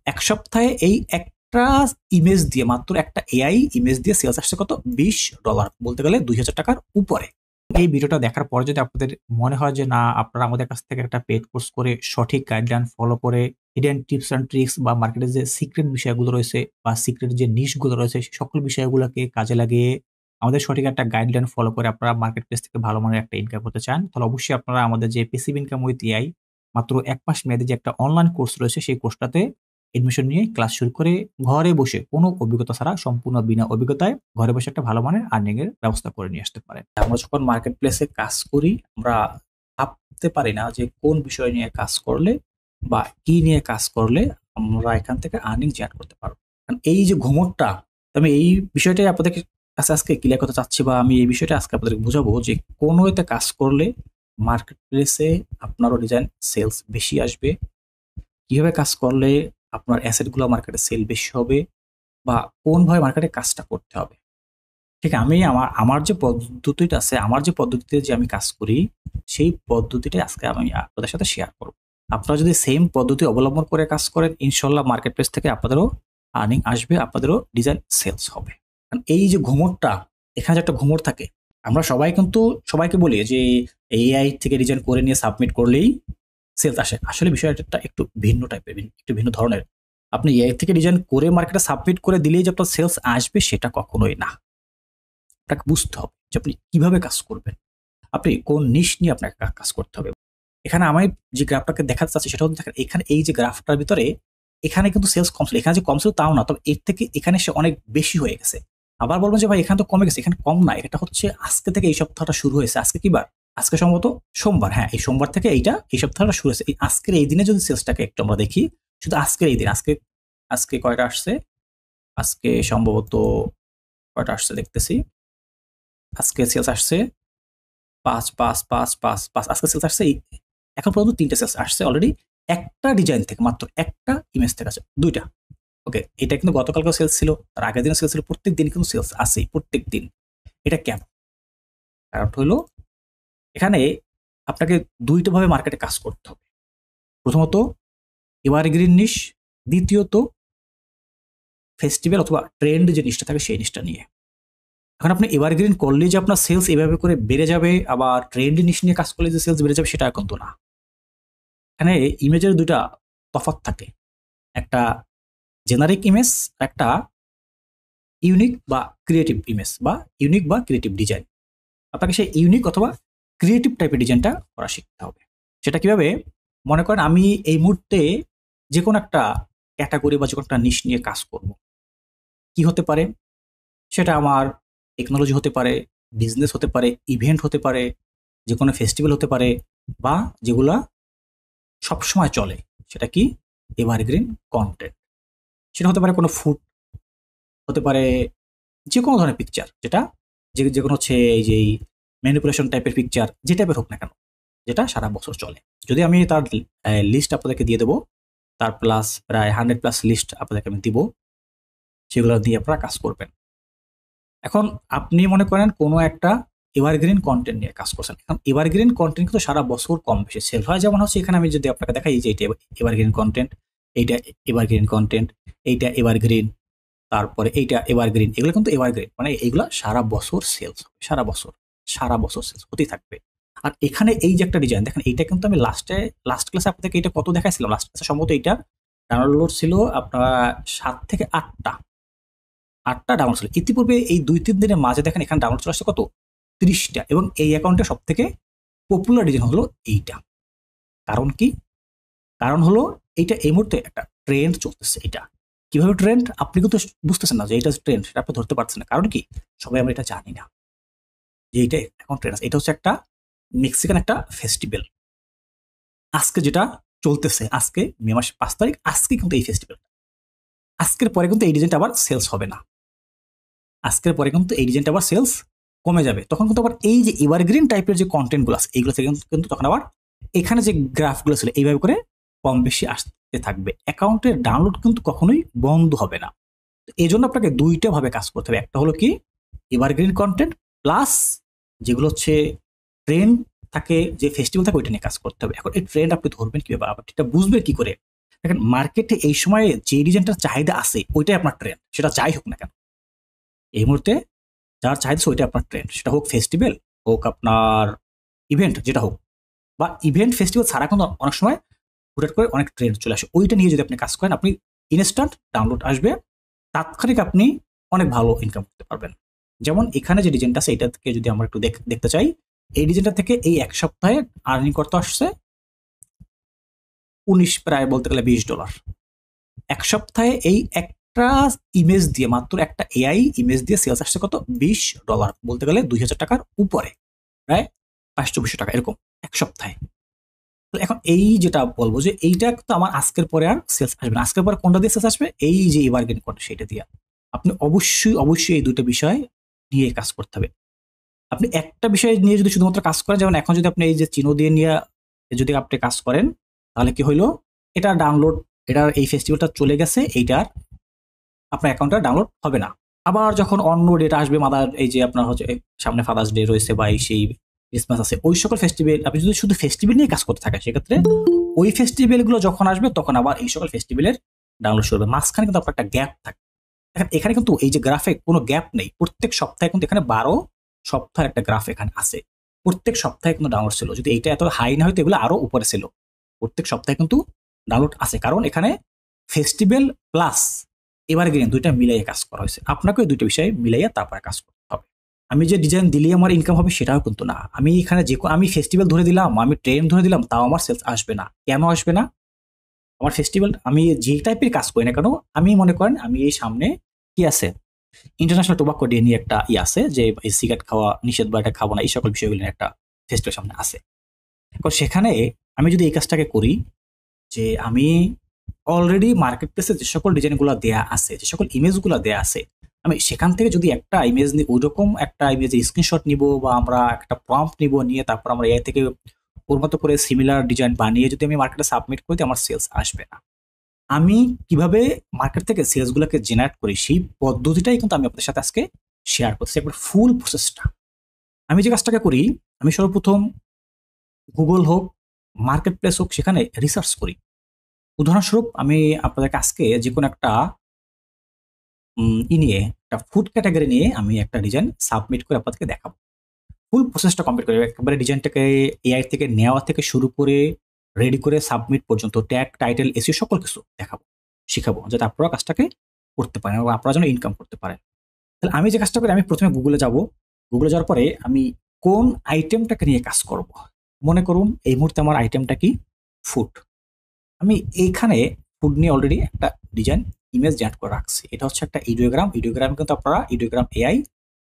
এক সপ্তাহে এই একটা ইমেজ দিয়ে, মাত্র একটা এআই ইমেজ দিয়ে সেলস আসছে কত, $20, বলতে গেলে 2000 টাকার উপরে। এই ভিডিওটা দেখার পর যদি আপনাদের মনে হয় যে না, আপনারা আমাদের কাছ থেকে একটা পেড কোর্স করে সঠিক গাইডলাইন ফলো করে হিডেন টিপস অ্যান্ড ট্রিক্স বা মার্কেটের যে সিক্রেট বিষয়গুলো রয়েছে বা সিক্রেট যে নিশগুলো রয়েছে সেই সকল বিষয়গুলোকে কাজে লাগিয়ে আমাদের সঠিক একটা গাইডলাইন ফলো করে আপনারা মার্কেট প্লেস থেকে ভালো মানের একটা ইনকাম করতে চান, তাহলে অবশ্যই আপনারা আমাদের যে প্যাসিভ ইনকাম উইথ এআই মাত্র 1 মাস মেয়াদী যে একটা অনলাইন কোর্স রয়েছে সেই কোর্সটাতে এডমিশন নিয়ে ক্লাস শুরু করে ঘরে বসে কোনো অভিজ্ঞতা ছাড়া, সম্পূর্ণ বিনা অভিজ্ঞতায় ঘরে বসে একটা ভালো মানের আর্নিং এর ব্যবস্থা করে নিয়ে আসতে পারেন। আমরা যখন মার্কেট প্লেসে কাজ করি, আমরা ভাবতে পারি না যে কোন বিষয় নিয়ে কাজ করলে বা কি নিয়ে কাজ করলে আমরা এখান থেকে আর্নিং জেনারেট করতে পারবো। কারণ এই যে ঘুমটটা, আমি এই বিষয়টাই আপনাদের কাছে আজকে ক্লিয়ার করতে চাচ্ছি, বা আমি এই বিষয়টা আজকে আপনাদের বুঝাবো যে কোন ওয়েতে কাজ করলে মার্কেট প্লেসে আপনারও ডিজাইন সেলস বেশি আসবে, কিভাবে কাজ করলে আপনার অ্যাসেটগুলো মার্কেটে সেল বেশি হবে, বা কোনভাবে মার্কেটে কাজটা করতে হবে। ঠিক আমি আমার যে পদ্ধতিটা আছে, আমার যে পদ্ধতিতে যে আমি কাজ করি, সেই পদ্ধতিটা আজকে আমি আপনাদের সাথে শেয়ার করব। আপনারা যদি সেম পদ্ধতি অবলম্বন করে কাজ করেন, ইনশাল্লাহ মার্কেট প্লেস থেকে আপনাদেরও আর্নিং আসবে, আপনাদেরও ডিজাইন সেলস হবে। কারণ এই যে ঘুমটটা, এখানে যে একটা ঘুমট থাকে, আমরা সবাই কিন্তু সবাইকে বলি যে এআই থেকে ডিজাইন করে নিয়ে সাবমিট করলেই সেলস আসে। আসলে বিষয়টা একটু ভিন্ন টাইপের, একটু ভিন্ন ধরনের। আপনি এআই থেকে ডিজাইন করে মার্কেটে সাবমিট করে দিলেই যে আপনার সেলস আসবে, সেটা কখনোই না। আপনাকে বুঝতে হবে যে আপনি কিভাবে কাজ করবেন, আপনি কোন নিশ নিয়ে আপনাকে কাজ করতে হবে। এখানে আমি যে গ্রাফটাকে দেখাতে চাচ্ছি সেটা হচ্ছে, দেখেন এখানে এই যে গ্রাফটার ভিতরে এখানে কিন্তু সেলস কম ছিল, এখানে যে কম ছিল তাও না, তবে এর থেকে এখানে সে অনেক বেশি হয়ে গেছে। আবার বলবেন যে ভাই এখানে তো কমে গেছে, এখানে কম না, এটা হচ্ছে আজকে থেকে এই সপ্তাহটা শুরু হয়েছে। আজকে কি বার? আজকে সম্ভবত সোমবার। হ্যাঁ, এই সোমবার থেকে এই সপ্তাহটা শুরু হয়েছে। এই আজকের এই দিনে যদি সেলসটাকে একটু আমরা দেখি, শুধু আজকের এই দিন, আজকে কয়টা আসছে, আজকে সম্ভবত কয়টা আসছে দেখতেছি, আজকে সেলস আসছে 5 আজকে সেলস আসছে এখন পর্যন্ত 3টে সেলস আসছে অলরেডি, একটা ডিজাইন থেকে, মাত্র একটা ইমেজ থেকে আছে 2টা। ওকে, এটা কিন্তু গতকালকে সেলস ছিল, তার আগের দিনও সেলস ছিল, প্রত্যেক দিন কিন্তু সেলস আসেই, প্রত্যেক দিন। এটা কেন? কারণ হলো এখানে আপনাকে 2টা ভাবে মার্কেটে কাজ করতে হবে। প্রথমত এভারগ্রিন নিশ, দ্বিতীয়ত ফেস্টিভ্যাল অথবা ট্রেন্ড যে নিশটা থাকে সেই নিশটা নিয়ে। এখন আপনি এভারগ্রিন করলে যে আপনার সেলস এভাবে করে বেড়ে যাবে, আবার ট্রেন্ড নিশ নিয়ে কাজ করলে যে সেলস বেড়ে যাবে, সেটা কিন্তু না। এখানে ইমেজের 2টা তফাৎ থাকে, একটা জেনারিক ইমেজ, একটা ইউনিক বা ক্রিয়েটিভ ইমেজ, বা ইউনিক বা ক্রিয়েটিভ ডিজাইন। আপনাকে সেই ইউনিক অথবা ক্রিয়েটিভ টাইপের ডিজাইনটা করা শিখতে হবে। সেটা কিভাবে? মনে করেন আমি এই মুহূর্তে যে কোনো একটা ক্যাটাগরি বা যে কোনো একটা নিশ নিয়ে কাজ করব। কি হতে পারে? সেটা আমার টেকনোলজি হতে পারে, বিজনেস হতে পারে, ইভেন্ট হতে পারে, যে কোনো ফেস্টিভ্যাল হতে পারে, বা যেগুলা সবসময় চলে, সেটা কি? Evergreen content. সেটা হতে পারে কোনো ফুড, হতে পারে যে কোনো ধরনের পিকচার, যেটা যে কোনো হচ্ছে এই যে ম্যানিপুলেশন টাইপের পিকচার, যে টাইপের হোক না কেন, যেটা সারা বছর চলে। যদি আমি তার লিস্ট আপনাদেরকে দিয়ে দেবো, তার প্লাস প্রায় 100+ লিস্ট আপনাদেরকে আমি দিব, সেগুলো দিয়ে আপনারা কাজ করবেন। এখন আপনি মনে করেন কোনো একটা এভারগ্রিন কন্টেন্ট নিয়ে কাজ করছেন। এখন এভারগ্রিন কন্টেন্ট কিন্তু সারা বছর কম বেশি সেল হয়। যেমন হচ্ছে এখানে আমি যদি আপনাকে দেখাই যে এইটা এভারগ্রিন কন্টেন্ট, এইটা এভারগ্রিন কন্টেন্ট, এইটা এভারগ্রিন, তারপরে এইটা এভারগ্রিন, এগুলো কিন্তু এভারগ্রিন, মানে এইগুলা সারা বছর সেলস হবে, সারা বছর সেলস হতেই থাকবে। আর এখানে এই যে একটা ডিজাইন দেখেন, এইটা কিন্তু আমি লাস্ট ক্লাসে আপনাদেরকে এটা কত দেখাইছিলাম, লাস্ট ক্লাসে সম্ভবত এইটা ডাউনলোড ছিল আপনার 7 থেকে 8টা ডাউনলোড ছিল। ইতিপূর্বে এই 2-3 দিনের মাঝে দেখেন এখানে ডাউনলোড চলে আসছে কত, 30টা। এবং এই অ্যাকাউন্টে সব থেকে পপুলার ডিজাইন হলো এইটা। কারণ কি? কারণ হলো এইটা এই মুহূর্তে একটা ট্রেন্ড চলতেছে। এটা কিভাবে ট্রেন্ড আপনি কিন্তু বুঝতেছেন না যে এটা ট্রেন্ড, সেটা আপনি ধরতে পারছেন না। কারণ কি? সবাই আমরা এটা জানি না যে এইটা এখন ট্রেন্ড আছে। এটা হচ্ছে একটা মেক্সিকান একটা ফেস্টিভ্যাল। আজকে যেটা চলতেছে, আজকে মে মাসের 5 তারিখ, আজকে কিন্তু এই ফেস্টিভ্যাল, আজকের পরে কিন্তু এই ডিজাইনটা আবার সেলস হবে না, আজকের পরে কিন্তু এই ডিজাইনটা আবার সেলস কমে যাবে। তখন কিন্তু আবার এই যে এভারগ্রিন টাইপের যে কন্টেন্টগুলো আছে, এইগুলো থেকে কিন্তু তখন আবার এখানে যে গ্রাফগুলো ছিল এইভাবে করে কম বেশি আসতে থাকবে। অ্যাকাউন্টের ডাউনলোড কিন্তু কখনোই বন্ধ হবে না। এই জন্য আপনাকে 2টা ভাবে কাজ করতে হবে। একটা হলো কি এভারগ্রিন কন্টেন্ট, প্লাস যেগুলো হচ্ছে ট্রেন্ড থাকে, যে ফেস্টিভ্যাল থাকে, ওইটা নিয়ে কাজ করতে হবে। এখন এই ট্রেন্ড আপনি ধরবেন কিভাবে, আবার এটা বুঝবেন কি করে? দেখেন মার্কেটে এই সময়ে যে ডিজাইনটার চাহিদা আছে ওইটাই আপনার ট্রেন্ড, সেটা যাই হোক না কেন। এই মুহূর্তে যার চাহিদা আছে ওইটাই আপনার ট্রেন্ড, সেটা হোক ফেস্টিভ্যাল, হোক আপনার ইভেন্ট, যেটা হোক। বা ইভেন্ট ফেস্টিভ্যাল ছাড়া কিন্তু অনেক সময় হুটহাট করে অনেক ট্রেন্ড চলে আসে, ওইটা নিয়ে যদি আপনি কাজ করেন আপনি ইনস্ট্যান্ট ডাউনলোড আসবে, তাৎক্ষণিক আপনি অনেক ভালো ইনকাম করতে পারবেন। যেমন এখানে যে ডিজাইনটা আছে এটা থেকে যদি আমরা একটু দেখতে চাই, এই ডিজাইনটা থেকে এই এক সপ্তাহে আর্নিং করতে আসছে 19, প্রায় বলতে গেলে $20। এক সপ্তাহে এই একটা ইমেজ দিয়ে, মাত্র একটা এআই ইমেজ দিয়ে সেলস আসছে কত, $20, বলতে গেলে 2000 টাকার উপরে, প্রায় 500-200 টাকা এরকম এক সপ্তাহে। তো এখন এই যেটা বলবো যে এইটা তো আমার আজকের পরে আর সেলস আসবে না। আজকের পরে কোনটা দিয়ে সেলস আসবে, এই যে বার্গেন কোড সেটা দিয়ে। আপনি অবশ্যই এই দুটো বিষয় নিয়ে কাজ করতে হবে। আপনি একটা বিষয় নিয়ে যদি শুধুমাত্র কাজ করেন, যেমন এখন যদি আপনি এই যে চিনো দিয়ে নিয়ে যদি আপনি কাজ করেন, তাহলে কি হইলো, এটা ডাউনলোড, এটার এই ফেস্টিভ্যালটা চলে গেছে, এইটার আপনার অ্যাকাউন্টটা ডাউনলোড হবে না। আবার যখন অন্য ডেটা আসবে, মাদার এই যে আপনার হচ্ছে সামনে ফাদার্স ডে রয়েছে বা এই সেই ক্রিসমাস আছে, ওই সকল ফেস্টিভ্যাল আপনি যদি শুধু ফেস্টিভ্যাল নিয়ে কাজ করতে থাকেন, সেক্ষেত্রে ওই ফেস্টিভ্যালগুলো যখন আসবে তখন আবার এই সকল ফেস্টিভ্যালের ডাউনলোড শুরু হবে। মাঝখানে কিন্তু আপনার একটা গ্যাপ থাকে। এখানে কিন্তু এই যে গ্রাফে কোনো গ্যাপ নেই, প্রত্যেক সপ্তাহে কিন্তু এখানে 12 সপ্তাহের একটা গ্রাফ এখানে আছে। প্রত্যেক সপ্তাহে কিন্তু ডাউনলোড ছিল, যদি এইটা এত হাই না হয়তো এগুলো আরো উপরে ছিল। প্রত্যেক সপ্তাহে কিন্তু ডাউনলোড আছে, কারণ এখানে ফেস্টিভ্যাল প্লাস এভারগ্রিন দুইটা মিলাইয়ে কাজ করা হয়েছে। আপনাকে ওই দুইটা বিষয়ে মিলাইয়া তারপরে কাজ করতে হবে। আমি যে ডিজাইন দিলেই আমার ইনকাম হবে সেটাও কিন্তু না। আমি এখানে যে আমি ফেস্টিভ্যাল ধরে দিলাম, আমি ট্রেন্ড ধরে দিলাম, তাও আমার সেলস আসবে না। কেন আসবে না? আমার ফেস্টিভ্যাল, আমি যে টাইপের কাজ করি না কেন, আমি মনে করেন আমি এই সামনে কি আছে, ইন্টারন্যাশনাল টোবাকো ডে নিয়ে একটা আছে যে সিগারেট খাওয়া নিষেধ বা এটা খাবো না, এই সকল বিষয়গুলো নিয়ে একটা ফেস্টিভ্যাল সামনে আছে। এখন সেখানে আমি যদি এই কাজটাকে করি, যে আমি অলরেডি মার্কেট প্লেসে যে সকল ডিজাইনগুলো দেয়া আছে, যে সকল ইমেজগুলো দেয়া আছে, আমি সেখান থেকে যদি একটা ইমেজ নিই, ওইরকম একটা ইমেজের স্ক্রিনশট নিব বা আমরা একটা প্রম্পট নিব, নিয়ে তারপর আমরা এআই থেকে ওর মতো করে সিমিলার ডিজাইন বানিয়ে যদি আমি মার্কেটে সাবমিট করি, আমার সেলস আসবে না। আমি কিভাবে মার্কেট থেকে সেলস গুলোকে জেনারেট করি সেই পদ্ধতিটাই কিন্তু আমি আপনাদের সাথে আজকে শেয়ার করতেছি, একবার ফুল প্রসেসটা। আমি যে কাজটাকে করি, আমি সর্বপ্রথম গুগল হোক, মার্কেট প্লেস হোক, সেখানে রিসার্চ করি। উদাহরণস্বরূপ আমি আপনাদেরকে আজকে যে কোনো একটা নিয়ে, একটা ফুড ক্যাটাগরি নিয়ে আমি একটা ডিজাইন সাবমিট করে আপনাদেরকে দেখাবো। ফুল প্রসেসটা কমপ্লিট করে একেবারে ডিজাইনটাকে এআই থেকে নেওয়া থেকে শুরু করে রেডি করে সাবমিট পর্যন্ত, ট্যাগ, টাইটেল, এসিও সকল কিছু দেখাবো, শিখাবো, যাতে আপনারা কাজটাকে করতে পারেন এবং আপনারা যেন ইনকাম করতে পারেন। তাহলে আমি যে কাজটা করি, আমি প্রথমে গুগলে যাব। গুগলে যাওয়ার পরে আমি কোন আইটেমটাকে নিয়ে কাজ করব, মনে করুন এই মুহূর্তে আমার আইটেমটা কি, ফুড। আমি এইখানে ফুড নিয়ে অলরেডি একটা ডিজাইন ইমেজ জেনারেট করে রাখছি। এটা হচ্ছে একটা ইডিওগ্রাম। ইডিওগ্রাম কিন্তু আপনারা ইডিওগ্রাম এআই,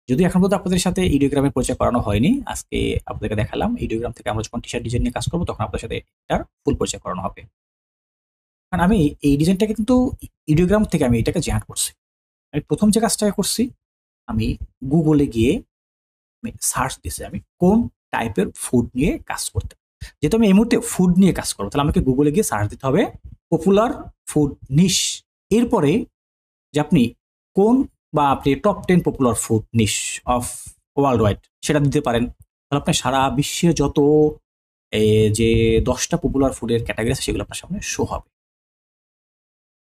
যদি এখন পর্যন্ত আপনাদের সাথে ইডিওগ্রামের পরিচয় করানো হয়নি, আজকে আপনাদেরকে দেখালাম। ইডিওগ্রাম থেকে আমরা যখন টি-শার্ট ডিজাইন নিয়ে কাজ করবো, তখন আপনাদের সাথে এটার ফুল পরিচয় করানো হবে। কারণ আমি এই ডিজাইনটাকে কিন্তু ইডিওগ্রাম থেকে আমি এটাকে জেনারেট করছি। আমি প্রথম যে কাজটাকে করছি, আমি গুগলে গিয়ে আমি সার্চ দিছি আমি কোন টাইপের ফুড নিয়ে কাজ করতে। যেহেতু আমি এই মুহূর্তে ফুড নিয়ে কাজ করবো, তাহলে আমাকে গুগলে গিয়ে সার্চ দিতে হবে পপুলার ফুড নিশ। এরপরে যে আপনি কোন, বা আপনি top 10 popular food niche of world wide সেটা দিতে পারেন। তাহলে আপনার সারা বিশ্বে যত যে 10টা পপুলার ফুডের ক্যাটাগরি আছে সেগুলো আপনার সামনে শো হবে।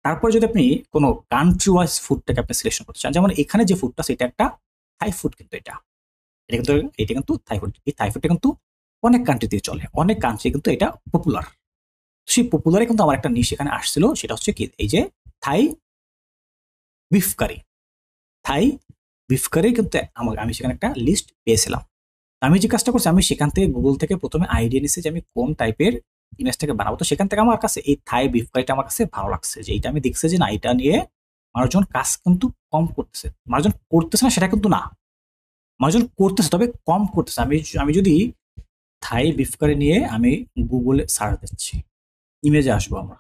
তারপরে যদি আপনি কোনো কান্ট্রি ওয়াইজ ফুডটাকে আপনি সিলেকশন করতে চান, যেমন এখানে যে ফুডটা সেটা একটা থাই ফুড, কিন্তু এটা কিন্তু থাই ফুড। এই থাই ফুডটা কিন্তু অনেক কান্ট্রিতে চলে, অনেক কান্ট্রি কিন্তু এটা পপুলার। সেই পপুলারে কিন্তু আমার একটা নিশ এখানে আসছিল, সেটা হচ্ছে কি, এই যে থাই বিফ কারি। থাই বিফ কারি কিন্তু আমি সেখানে একটা লিস্ট পেয়েছিলাম। আমি যে কাজটা করছি, আমি সেখান থেকে গুগল থেকে প্রথমে আইডিয়া নিচ্ছি যে আমি কোন টাইপের ইমেজটাকে বানাবো। তো সেখান থেকে আমার কাছে এই থাই বিফ কারিটা আমার কাছে ভালো লাগছে, যে এটা আমি দেখছি যে না, এটা নিয়ে মানুষজন কাজ কিন্তু কম করতেছে। মানুষজন করতেছে না সেটা কিন্তু না, মানুষজন করতেছে, তবে কম করতেছে। আমি যদি থাই বিফ কারি নিয়ে আমি গুগলে সার্চ দিচ্ছি, ইমেজে আসবো আমরা।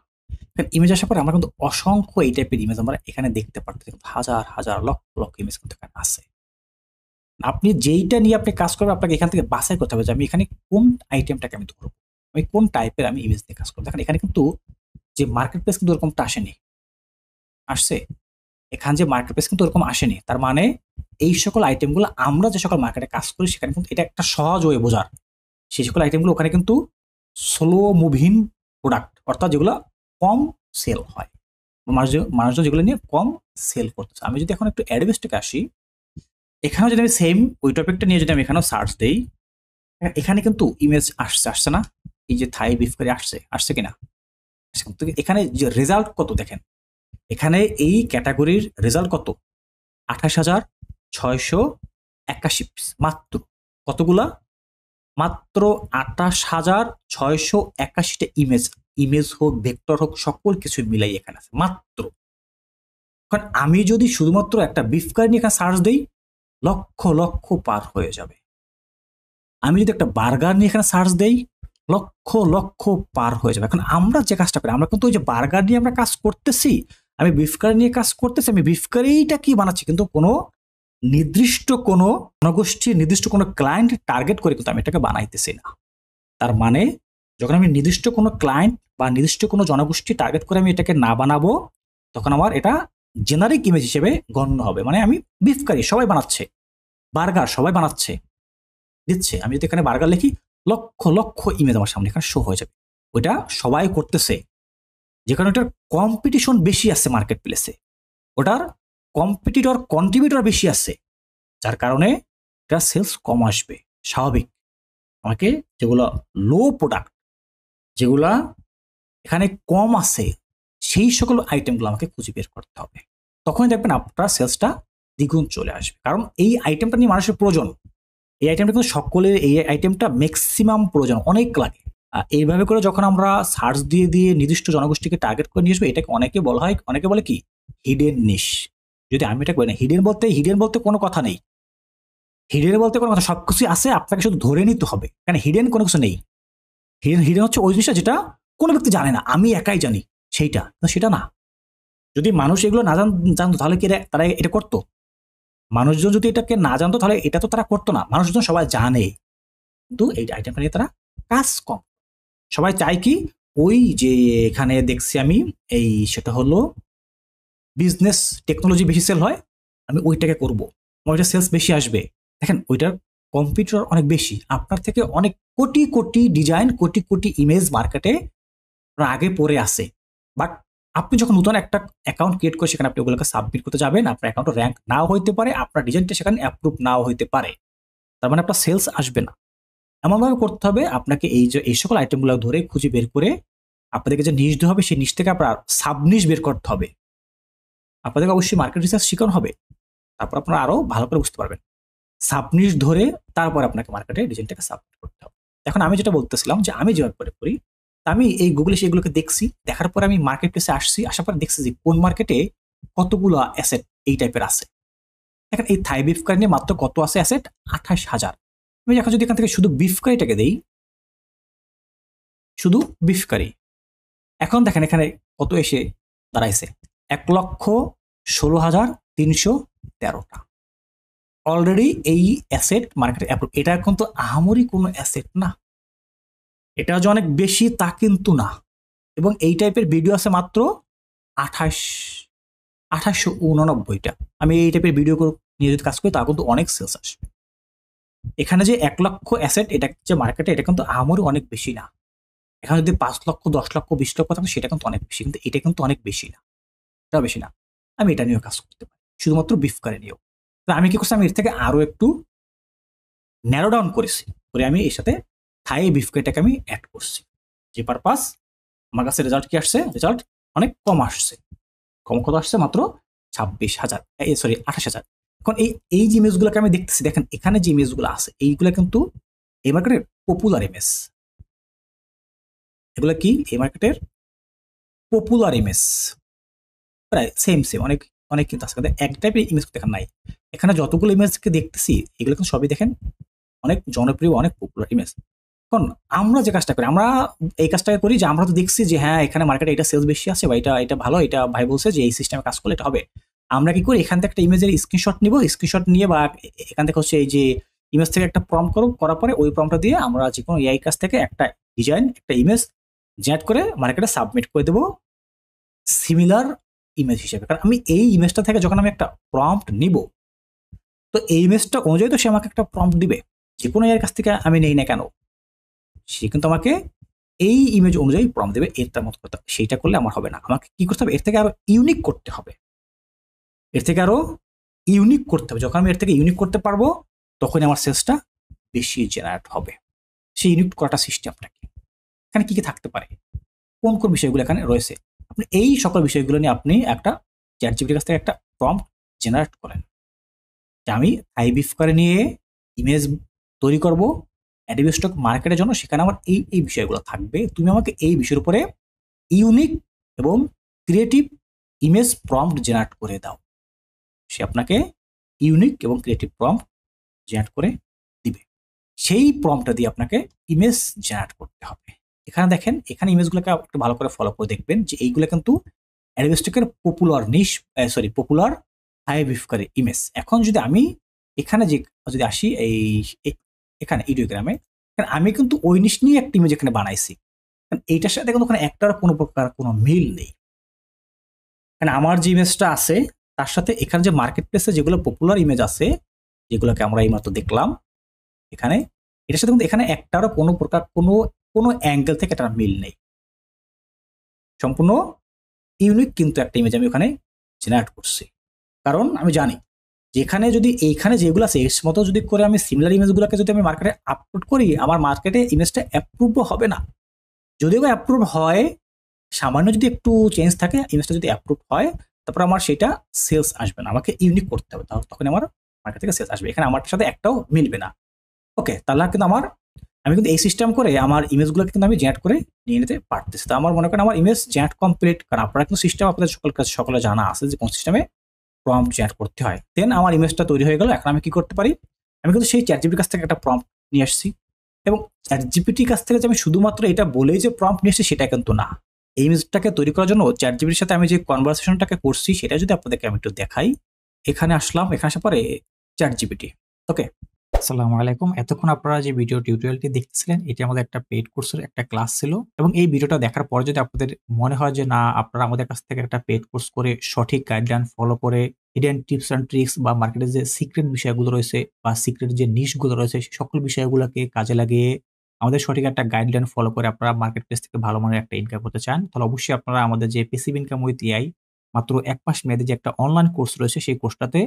ইমেজ আসার পরে আমরা কিন্তু অসংখ্য এই টাইপের ইমেজ আমরা এখানে দেখতে পারতেছি, হাজার হাজার লক্ষ লক্ষ ইমেজ কিন্তু এখানে আছে। আপনি যেইটা নিয়ে আপনি কাজ করবেন, আপনাকে এখান থেকে বাছাই করতে হবে যে আমি এখানে কোন আইটেমটাকে আমি ধরবো, আমি কোন টাইপের আমি ইমেজ নিয়ে কাজ করবো। দেখেন এখানে কিন্তু যে মার্কেট প্লেস কিন্তু ওরকমটা আসেনি, আসছে এখানে যে মার্কেট প্লেস কিন্তু ওরকম আসেনি। তার মানে এই সকল আইটেমগুলো আমরা যে সকল মার্কেটে কাজ করি সেখানে কিন্তু এটা একটা সহজ ওয়ে বোঝার। সেই সকল আইটেমগুলো ওখানে কিন্তু স্লো মুভিং প্রোডাক্ট, অর্থাৎ যেগুলো কম সেল হয়, মানুষজন যেগুলো নিয়ে কম সেল করতেছে। আমি যদি এখন একটু অ্যাডভেস্টকে আসি, এখানেও যদি আমি সেম ওই টপিকটা নিয়ে যদি আমি এখানেও সার্চ দিই, এখানে কিন্তু ইমেজ আসছে না? এই যে থাই বিফ কারি আসছে কিনা? কিন্তু এখানে যে রেজাল্ট কত দেখেন, এখানে এই ক্যাটাগরির রেজাল্ট কত? 28,681 পিস মাত্র। কতগুলা? মাত্র 28,681টা ইমেজ হোক, ভেক্টর হোক, সকল কিছু মিলাই এখানে আছে মাত্র। কারণ আমি যদি শুধুমাত্র একটা বিফ কারি নিয়ে এখানে সার্চ দিই, লক্ষ লক্ষ পার হয়ে যাবে। আমি যদি একটা বার্গার নিয়ে এখানে সার্চ দেই, লক্ষ লক্ষ পার হয়ে যাবে। এখন আমরা যে কাজটা করি, আমরা কিন্তু ওই যে বার্গার নিয়ে আমরা কাজ করতেছি, আমি বিফ কারি নিয়ে কাজ করতেছি, আমি বিফ কারিটা কি বানাচ্ছি, কিন্তু কোনো নির্দিষ্ট কোনো জনগোষ্ঠীর নির্দিষ্ট কোনো ক্লায়েন্ট টার্গেট করে কিন্তু আমি এটাকে বানাইতেছি না। তার মানে যখন আমি নির্দিষ্ট কোনো ক্লায়েন্ট বা নির্দিষ্ট কোনো জনগোষ্ঠী টার্গেট করে আমি এটাকে না বানাবো, তখন আমার এটা জেনারিক ইমেজ হিসেবে গণ্য হবে। মানে আমি বিফ কারি সবাই বানাচ্ছে, বার্গার সবাই বানাচ্ছে, দিচ্ছে, আমি যদি এখানে বার্গার লিখি, লক্ষ লক্ষ ইমেজ আমার সামনে এখানে শো হয়ে যাবে। ওইটা সবাই করতেছে, যে কারণে ওটার কম্পিটিশন বেশি আছে মার্কেট প্লেসে, ওটার কন্ট্রিবিউটর বেশি আছে, যার কারণে এটা সেলস কম আসবে স্বাভাবিক। আমাকে যেগুলো লো প্রোডাক্ট, যেগুলা এখানে কম আছে, সেই সকল আইটেমগুলো আমাকে খুঁজে বের করতে হবে। তখনই দেখবেন আপনার সেলসটা দ্বিগুণ চলে আসবে। কারণ এই আইটেমটা নিয়ে মানুষের প্রয়োজন, এই আইটেমটা কিন্তু সকলের, এই আইটেমটা ম্যাক্সিমাম প্রয়োজন, অনেক লাগে। এইভাবে করে যখন আমরা সার্চ দিয়ে দিয়ে নির্দিষ্ট জনগোষ্ঠীকে টার্গেট করে নিয়ে আসবো, এটাকে অনেকে বলে কি হিডেন নিশ। যদি আমি এটা বলি না, হিডেন বলতে কোনো কথা নেই, হিডেন বলতে কোনো কথা, সবকিছু আছে, আপনাকে শুধু ধরে নিতে হবে। কারণ হিডেন কোনো কিছু নেই। হিডেন হচ্ছে ওই জিনিসটা যেটা কোনো ব্যক্তি জানে না, আমি একাই জানি, সেটা না। যদি মানুষ এগুলো না জানতো তাহলে কি তারা এটা করতো? মানুষজন যদি এটাকে না জানতো তাহলে এটা তো তারা করতো না। মানুষজন সবাই জানে, কিন্তু এই আইটেমটা নিয়ে তারা কাজ কম। সবাই চায় কি, ওই যে এখানে দেখছি আমি, সেটা হলো বিজনেস টেকনোলজি বেশি সেল হয়, আমি ওইটাকে করবো, ওইটা সেলস বেশি আসবে। দেখেন ওইটার কম্পিউটার অনেক বেশি, আপনার থেকে অনেক কোটি কোটি ডিজাইন, কোটি কোটি ইমেজ মার্কেটে আগে পড়ে আসে। বাট আপনি যখন নতুন একটা অ্যাকাউন্ট ক্রিয়েট করে সেখানে আপনি ওগুলোকে সাবমিট করতে যাবেন, আপনার অ্যাকাউন্ট র্যাঙ্ক নাও হইতে পারে, আপনার ডিজাইনটা সেখানে অ্যাপ্রুভ নাও হইতে পারে, তার মানে আপনার সেলস আসবে না। এমনভাবে করতে হবে আপনাকে এই সকল আইটেমগুলো ধরে খুঁজে বের করে আপনাদেরকে যে নিশ দেওয়া হবে, সেই নিশ থেকে আপনার সাবনিশ বের করতে হবে। আপনাদেরকে অবশ্যই মার্কেট রিসার্চ শিখানো হবে, তারপর আপনারা আরো ভালো করে বুঝতে পারবেন। সাবনিশ ধরে তারপর আপনাকে মার্কেটে ডিজাইনটাকে সাবমিট করতে হবে। এখন আমি যেটা বলতেছিলাম যে আমি যেভাবে করে করি, আমি এই গুগলে সেগুলোকে দেখছি, দেখার পরে আমি মার্কেট প্লেসে আসার পরে দেখছি যে কোন মার্কেটে কতগুলো অ্যাসেট এই টাইপের আছে। দেখেন এই থাই বিফ কারি নিয়ে মাত্র কত আছে অ্যাসেট? 28,000। আমি এখন যদি এখান থেকে শুধু বিফ কারিটাকে দেই, শুধু বিফ কারি, এখন দেখেন এখানে কত এসে দাঁড়াইছে, 1,16,313টা। অলরেডি এই অ্যাসেট মার্কেটে অ্যাপ্রুভ। এটা কিন্তু আহামরি কোনো অ্যাসেট না, এটা যে অনেক বেশি তা কিন্তু না। এবং এই টাইপের ভিডিও আছে মাত্র 2889টা। আমি এই টাইপের ভিডিও নিয়ে যদি কাজ করি তা কিন্তু অনেক সেলস আসবে। এখানে যে 1 লক্ষ অ্যাসেট এটা যে মার্কেটে, এটা কিন্তু আহামরি অনেক বেশি না। এখানে যদি 5 লক্ষ, 10 লক্ষ, 20 লক্ষ থাকে সেটা কিন্তু অনেক বেশি, কিন্তু এটা কিন্তু অনেক বেশি না, এটা বেশি না। আমি এটা নিয়েও কাজ করতে পারি, শুধুমাত্র বিফ কারি নিয়েও। তো আমি কি করছি, আমি এর থেকে আরো একটু ন্যারো ডাউন করেছি, করে আমি এর সাথে থাই বিফ কারিটাকে আমি অ্যাড করছি। যে পারপাস আমার কাছে রেজাল্ট কি আসছে? রেজাল্ট অনেক কম আসছে। কত আসছে? মাত্র 26,000, সরি 28,000। এখন এই যে ইমেজগুলোকে আমি দেখতেছি, দেখেন এখানে যে ইমেজগুলো আছে এইগুলা কিন্তু এই মার্কেটের পপুলার ইমেজ। এগুলা কি এই মার্কেটের পপুলার ইমেজ, প্রায় সেম অনেক অনেক কিন্তু আছে, এক টাইপের ইমেজ দেখেন নাই। এখানে যতগুলো ইমেজকে দেখতেছি এগুলো কিন্তু সবই দেখেন অনেক জনপ্রিয়, অনেক পপুলার ইমেজ। এখন আমরা যে কাজটা করি, আমরা এই কাজটাকে করি যে আমরা তো দেখছি যে হ্যাঁ এখানে মার্কেটে এটা সেলস বেশি আছে, বা এটা ভালো, এটা ভাই বলছে যে এই সিস্টেমে কাজ করলে এটা হবে। আমরা কি করি, এখান থেকে একটা ইমেজের স্ক্রিনশট নিব, স্ক্রিনশট নিয়ে বা এখান থেকে হচ্ছে এই যে ইমেজ থেকে একটা প্রম্পট করার পরে ওই প্রম্পটটা দিয়ে আমরা যে কোনো এআই কাজ থেকে একটা ডিজাইন, একটা ইমেজ জেনারেট করে মার্কেটে সাবমিট করে দেবো সিমিলার ইমেজ হিসেবে। কারণ আমি এই ইমেজটা থেকে যখন আমি একটা প্রম্পট নিব, তো এই ইমেজটা অনুযায়ী তো সে আমাকে একটা প্রম্পট দিবে। যে কোনো এর কাছ থেকে আমি নেই না কেন, সে কিন্তু আমাকে এই ইমেজ অনুযায়ী প্রম্পট দেবে, এরটার মতো করতে হবে। সেইটা করলে আমার হবে না, আমাকে কি করতে হবে, এর থেকে আরো ইউনিক করতে হবে, এর থেকে আরো ইউনিক করতে হবে। যখন আমি এর থেকে ইউনিক করতে পারবো তখনই আমার সেলসটা বেশি জেনারেট হবে। সেই ইউনিক করাটা সিস্টেমটা কি, এখানে কি কি থাকতে পারে, কোন কোন বিষয়গুলো এখানে রয়েছে, আপনি এই সকল বিষয়গুলো নিয়ে আপনি একটা চ্যাটজিপিটির কাছ থেকে একটা প্রম্পট জেনারেট করেন যে আমি আইবিএফ করে নিয়ে ইমেজ তৈরি করব অ্যাডোবি স্টক মার্কেটের জন্য, সেখানে আমার এই এই বিষয়গুলো থাকবে, তুমি আমাকে এই বিষয়ের উপরে ইউনিক এবং ক্রিয়েটিভ ইমেজ প্রম্পট জেনারেট করে দাও। সে আপনাকে ইউনিক এবং ক্রিয়েটিভ প্রম্পট জেনারেট করে দিবে। সেই প্রম্পটটা দিয়ে আপনাকে ইমেজ জেনারেট করতে হবে। এখানে দেখেন, এখানে ইমেজগুলোকে একটু ভালো করে ফলো করে দেখবেন যে এইগুলো কিন্তু অ্যাডোবি স্টকের পপুলার আইবিএফকারী ইমেজ। এখন যদি আমি এখানে যদি আসি এখানে ইডিওগ্রামে, আমি কিন্তু ওই নিশ নিয়ে একটা ইমেজ এখানে বানাইছি, এইটার সাথে কিন্তু ওখানে একটার কোনো প্রকার কোনো মিল নেই। কারণ আমার যে ইমেজটা আছে তার সাথে এখানে যে মার্কেট প্লেসে যেগুলো পপুলার ইমেজ আছে, যেগুলোকে আমরা এইমাত্র দেখলাম এখানে, এটার সাথে কিন্তু এখানে একটারও কোনো প্রকার কোনো অ্যাঙ্গেল থেকে একটা মিল নেই। সম্পূর্ণ ইউনিক কিন্তু একটা ইমেজ আমি ওখানে জেনারেট করছি। কারণ আমি জানি যেখানে যদি এইখানে যেগুলো আছে এর মতো যদি করে আমি সিমিলার ইমেজগুলোকে যদি আমি মার্কেটে আপলোড করি, আমার মার্কেটে ইমেজটা অ্যাপ্রুভ হবে না। যদিও অ্যাপ্রুভ হয়, সামান্য যদি একটু চেঞ্জ থাকে, ইমেজটা যদি অ্যাপ্রুভ হয়, তারপর আমার সেটা সেলস আসবে না, আমাকে ইউনিক করতে হবে, তখন আমার মার্কেট থেকে সেলস আসবে। এখানে আমার সাথে একটাও মিলবে না। ওকে, তাহলে কিন্তু আমি কিন্তু এই সিস্টেম করে আমার ইমেজগুলোকে কিন্তু আমি জেনারেট করে নিয়ে নিতে পারতেছি। তো আমার মনে করেন আমার ইমেজ জেনারেট কমপ্লিট, কারণ আপনারা কিন্তু সিস্টেম আপনাদের সকলে জানা আছে যে কোন সিস্টেমে প্রম্পট জেনারেট করতে হয়। দেন আমার ইমেজটা তৈরি হয়ে গেল। এখন আমি কি করতে পারি, আমি কিন্তু সেই চ্যাটজিপিটির কাছ থেকে একটা প্রম্পট নিয়ে আসছি, এবং চ্যাটজিপিটির কাছ থেকে যে আমি শুধুমাত্র এটা বলেই যে প্রম্পট নিয়ে আসছি সেটা কিন্তু না। এই ইমেজটাকে তৈরি করার জন্য চ্যাটজিপিটির সাথে আমি যে কনভারসেশনটাকে করছি সেটা যদি আপনাদেরকে আমি একটু দেখাই। এখানে আসলাম, এখানে আসার পরে চ্যাটজিপিটি। ওকে, আসসালামু আলাইকুম। এতক্ষণ আপনারা যে ভিডিও টিউটোরিয়ালটি দেখতেছিলেন এটি আমাদের একটা পেইড কোর্সের একটা ক্লাস ছিল, এবং এই ভিডিওটা দেখার পর যদি আপনাদের মনে হয় যে না, আপনারা আমাদের কাছ থেকে একটা পেইড কোর্স করে সঠিক গাইডলাইন ফলো করে হিডেন টিপস অ্যান্ড ট্রিক্স বা মার্কেটের যে সিক্রেট বিষয়গুলো রয়েছে বা সিক্রেট যে নিশগুলো রয়েছে সেই সকল বিষয়গুলোকে কাজে লাগিয়ে আমাদের সঠিক একটা গাইডলাইন ফলো করে আপনারা মার্কেট প্লেস থেকে ভালো মানের একটা ইনকাম করতে চান, তাহলে অবশ্যই আপনারা আমাদের যে প্যাসিভ ইনকাম উইথ এআই মাত্র 1 মাস মেয়াদী যে একটা অনলাইন কোর্স রয়েছে সেই কোর্সটাতে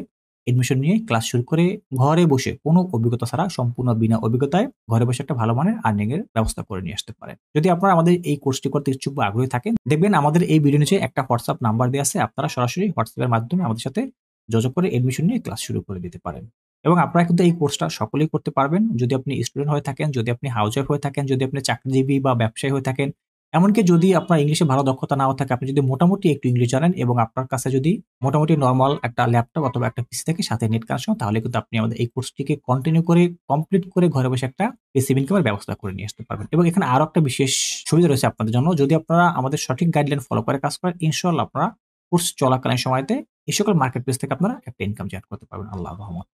এডমিশন নিয়ে ক্লাস শুরু করে ঘরে বসে কোনো অভিজ্ঞতা ছাড়া সম্পূর্ণ বিনা অভিজ্ঞতায় ঘরে বসে একটা ভালো মানের আর্নিং এর ব্যবস্থা করে নিয়ে আসতে পারেন। যদি আপনারা আমাদের এই কোর্সটি করতে ইচ্ছুক বা আগ্রহী থাকেন, দেখবেন আমাদের এই ভিডিও নিচে একটা হোয়াটসঅ্যাপ নাম্বার দেওয়া আছে, আপনারা সরাসরি হোয়াটসঅ্যাপের মাধ্যমে আমাদের সাথে যোগাযোগ করে এডমিশন নিয়ে ক্লাস শুরু করে দিতে পারেন। এবং আপনারা কিন্তু এই কোর্সটা সকলেই করতে পারবেন, যদি আপনি স্টুডেন্ট হয়ে থাকেন, যদি আপনি হাউসওয়াইফ হয়ে থাকেন, যদি আপনি চাকরিজীবী বা ব্যবসায়ী হয়ে থাকেন, এমনকি যদি আপনার ইংলিশে ভালো দক্ষতা নাও থাকে, আপনি যদি মোটামুটি একটু ইংলিশ জানেন এবং আপনার কাছে যদি মোটামুটি নরমাল একটা ল্যাপটপ অথবা একটা পিসি থেকে সাথে নেট কানেকশন, তাহলে কিন্তু আপনি আমাদের এই কোর্সটিকে কন্টিনিউ করে কমপ্লিট করে ঘরে বসে একটা প্যাসিভ ইনকামের ব্যবস্থা করে নিয়ে আসতে পারবেন। এবং এখানে আরো একটা বিশেষ সুবিধা রয়েছে আপনাদের জন্য, যদি আপনারা আমাদের সঠিক গাইডলাইন ফলো করে কাজ করেন, ইনশাআল্লাহ আপনারা কোর্স চলাকালীন সময়তে এই সকল মার্কেট প্লেস থেকে আপনারা একটা ইনকাম জেনারেট করতে পারবেন আল্লাহর রহমতে।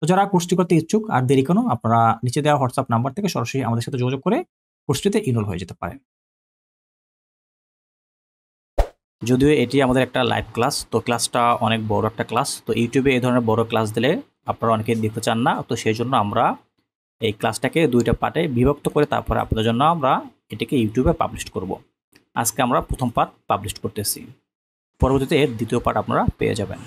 তো যারা কোর্সটি করতে ইচ্ছুক আর দেরি কেন, আপনারা নিচে দেওয়া হোয়াটসঅ্যাপ নাম্বার থেকে সরাসরি আমাদের সাথে যোগাযোগ করে কোর্সটিতে ইনরোল হয়ে যেতে পারেন। যদিও এটি আমাদের একটা লাইভ ক্লাস, তো ক্লাসটা অনেক বড় একটা ক্লাস, তো ইউটিউবে এই ধরনের বড় ক্লাস দিলে আপনারা অনেকেই দেখতে চান না, তো সেই জন্য আমরা এই ক্লাসটাকে 2টা পার্টে বিভক্ত করে তারপরে আপনাদের জন্য আমরা এটিকে ইউটিউবে পাবলিশ করব। আজকে আমরা প্রথম পার্ট পাবলিশ করতেছি, পরবর্তীতে এর দ্বিতীয় পার্ট আপনারা পেয়ে যাবেন।